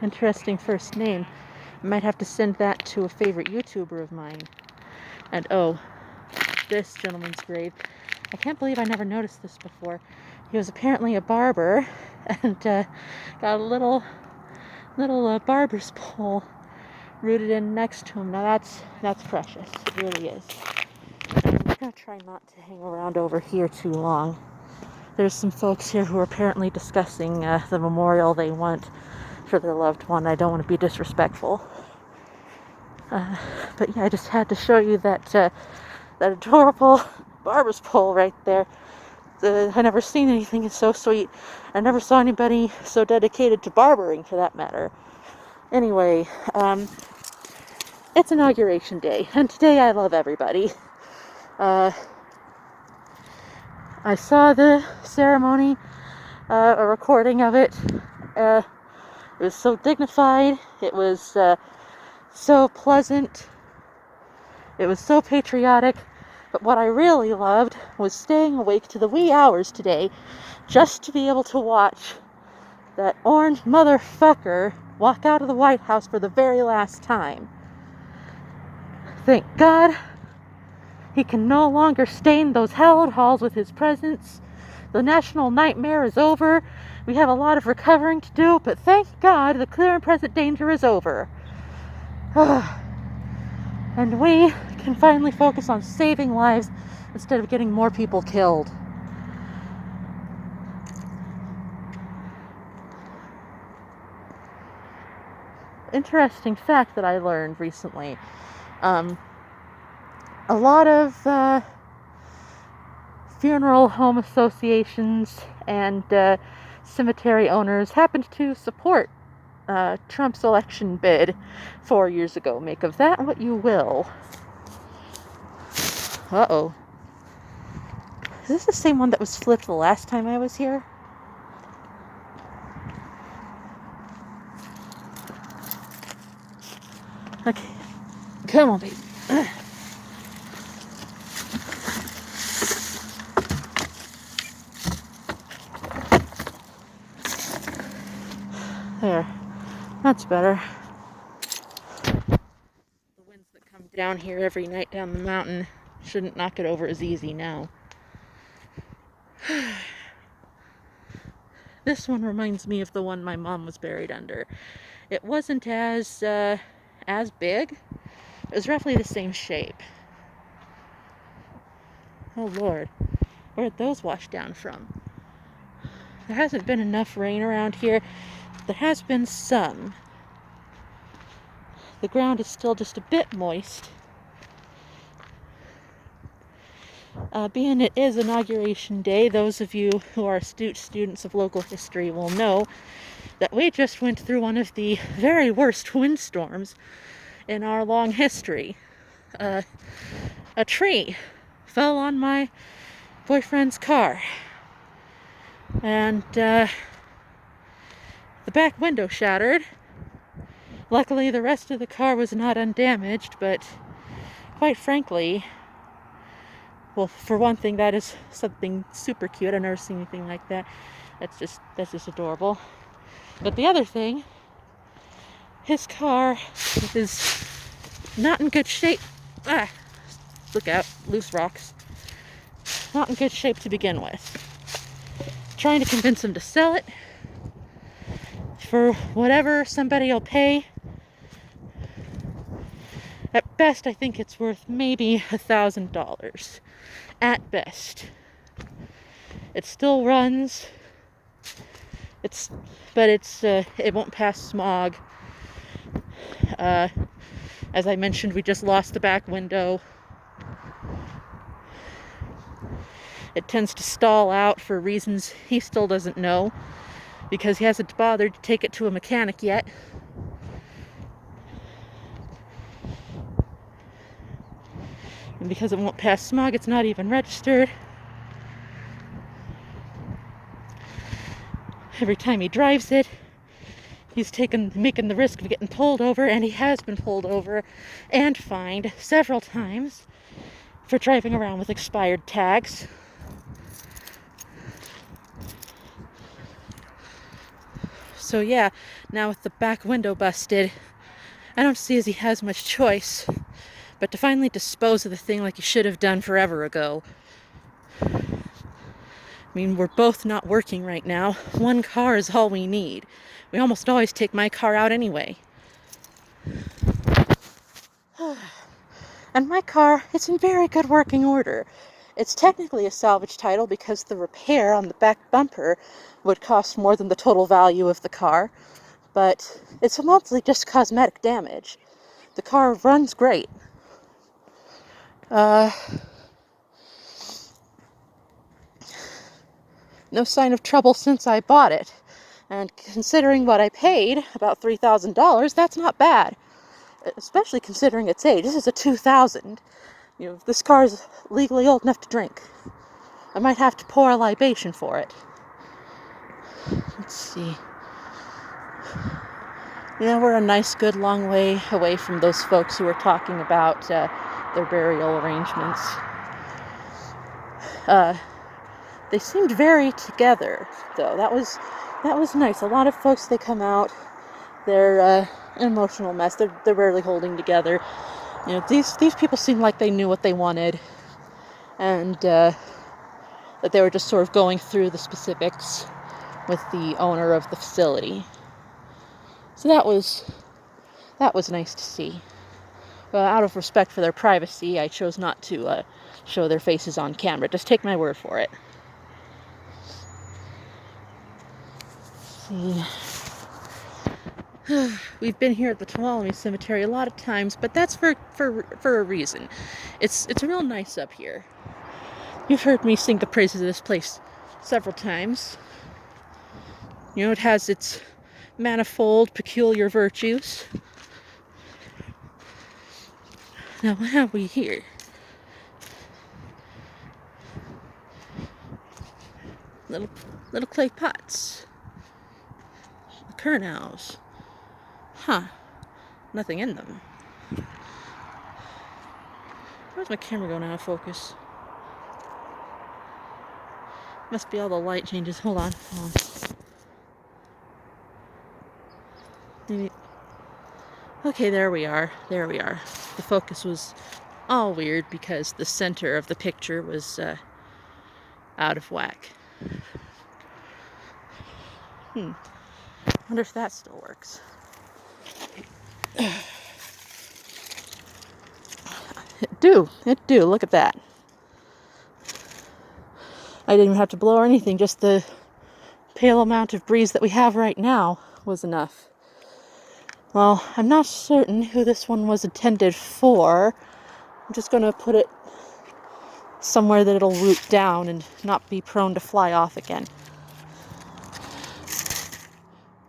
Interesting first name. I might have to send that to a favorite YouTuber of mine. And oh, this gentleman's grave. I can't believe I never noticed this before. He was apparently a barber and got a little barber's pole rooted in next to him. Now that's precious. It really is. I'm gonna try not to hang around over here too long. There's some folks here who are apparently discussing the memorial they want for their loved one. I don't want to be disrespectful. But yeah, I just had to show you that adorable barber's pole right there. I never seen anything so sweet. I never saw anybody so dedicated to barbering, for that matter. Anyway, it's Inauguration Day, and today I love everybody. I saw the ceremony, a recording of it. It was so dignified. It was so pleasant. It was so patriotic. But what I really loved was staying awake to the wee hours today just to be able to watch that orange motherfucker walk out of the White House for the very last time. Thank God he can no longer stain those hallowed halls with his presence. The national nightmare is over. We have a lot of recovering to do, but thank God the clear and present danger is over. And we can finally focus on saving lives instead of getting more people killed. Interesting fact that I learned recently. A lot of funeral home associations and cemetery owners happened to support Trump's election bid 4 years ago. Make of that what you will. Uh-oh. Is this the same one that was flipped the last time I was here? Okay. Come on, baby. There. That's better. The winds that come down here every night down the mountain shouldn't knock it over as easy now. This one reminds me of the one my mom was buried under. It wasn't as big. It was roughly the same shape. Oh Lord, where'd those wash down from? There hasn't been enough rain around here. There has been some. The ground is still just a bit moist. Being it is Inauguration Day, those of you who are astute students of local history will know that we just went through one of the very worst windstorms in our long history. A tree fell on my boyfriend's car, and the back window shattered. Luckily, the rest of the car was not undamaged, but quite frankly, well, for one thing, that is something super cute. I've never seen anything like that. That's just adorable. But the other thing, his car is not in good shape. Look out, loose rocks. Not in good shape to begin with. Trying to convince him to sell it for whatever somebody will pay. At best, I think it's worth maybe $1,000. At best. It still runs. But it won't pass smog. As I mentioned, we just lost the back window. It tends to stall out for reasons he still doesn't know, because he hasn't bothered to take it to a mechanic yet. And because it won't pass smog, it's not even registered. Every time he drives it, he's making the risk of getting pulled over, and he has been pulled over and fined several times for driving around with expired tags. So yeah, now with the back window busted, I don't see as he has much choice but to finally dispose of the thing like he should have done forever ago. I mean, we're both not working right now. One car is all we need. We almost always take my car out anyway. And my car, it's in very good working order. It's technically a salvage title because the repair on the back bumper would cost more than the total value of the car, but it's mostly just cosmetic damage. The car runs great. No sign of trouble since I bought it. And considering what I paid, about $3,000, that's not bad. Especially considering its age. This is a 2000. This car is legally old enough to drink. I might have to pour a libation for it. Let's see. We're a nice, good, long way away from those folks who were talking about their burial arrangements. They seemed very together, though. That was nice. A lot of folks, they come out, they're an emotional mess. They're barely holding together. These people seemed like they knew what they wanted, and that they were just sort of going through the specifics with the owner of the facility. So that was nice to see. Out of respect for their privacy, I chose not to show their faces on camera. Just take my word for it. We've been here at the Tuolumne Cemetery a lot of times, but that's for a reason. It's real nice up here. You've heard me sing the praises of this place several times. It has its manifold, peculiar virtues. Now, what have we here? Little clay pots. The Curnows. Huh. Nothing in them. Where's my camera going out of focus? Must be all the light changes. Hold on. Maybe. Okay, there we are. The focus was all weird because the center of the picture was out of whack. Wonder if that still works. It do. Look at that. I didn't even have to blow or anything. Just the pale amount of breeze that we have right now was enough. Well, I'm not certain who this one was intended for. I'm just going to put it somewhere that it'll root down and not be prone to fly off again.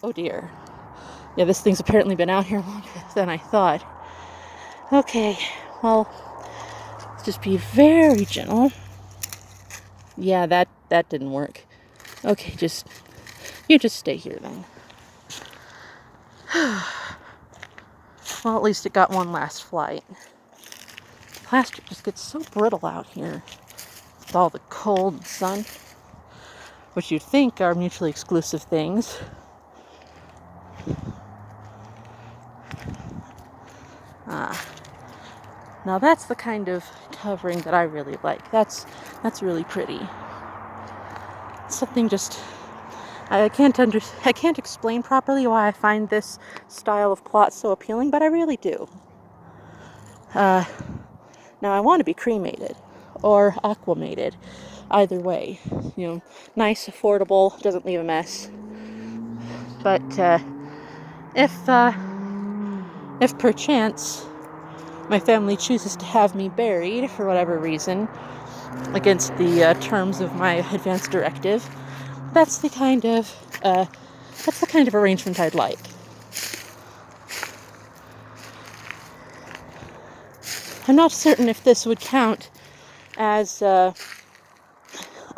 Oh dear. Yeah, this thing's apparently been out here longer than I thought. Okay, well, let's just be very gentle. Yeah, that didn't work. Okay, you just stay here then. Well, at least it got one last flight. Plastic just gets so brittle out here with all the cold and sun, which you'd think are mutually exclusive things. Now that's the kind of covering that I really like. That's really pretty. Something just I can't explain properly why I find this style of plot so appealing, but I really do. Now I want to be cremated or aquamated. Either way, nice, affordable, doesn't leave a mess. But if perchance my family chooses to have me buried for whatever reason against the terms of my advance directive, that's the kind of arrangement I'd like. I'm not certain if this would count as a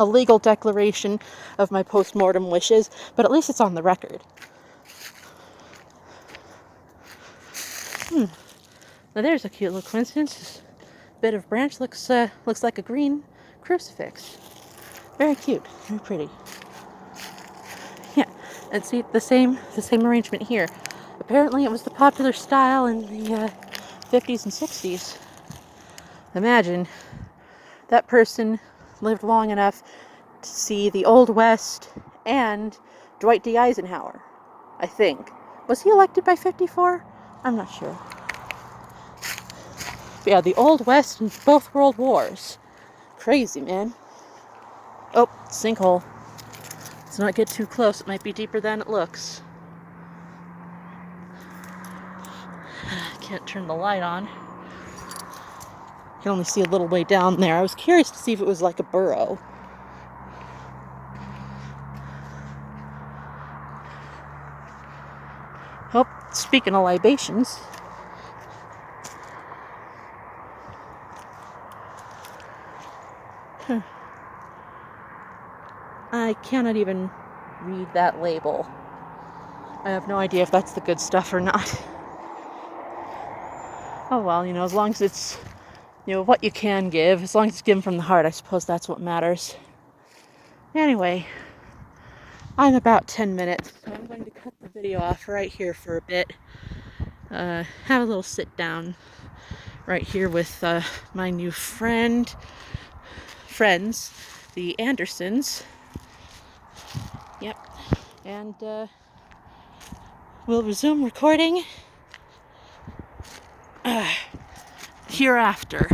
legal declaration of my post-mortem wishes, but at least it's on the record. Now there's a cute little coincidence. This bit of branch looks like a green crucifix. Very cute, very pretty. Yeah, And see, the same arrangement here. Apparently it was the popular style in the 50s and 60s. Imagine that person lived long enough to see the Old West and Dwight D. Eisenhower, I think. Was he elected by 54? I'm not sure. But yeah, the Old West and both world wars. Crazy, man. Oh, sinkhole. Let's not get too close. It might be deeper than it looks. Can't turn the light on. You can only see a little way down there. I was curious to see if it was like a burrow. Oh, speaking of libations. I cannot even read that label. I have no idea if that's the good stuff or not. Oh well, as long as it's, what you can give, as long as it's given from the heart, I suppose that's what matters. Anyway, I'm about 10 minutes, so I'm going to cut the video off right here for a bit. Have a little sit down right here with my new friends, the Andersons. Yep. And we'll resume recording hereafter.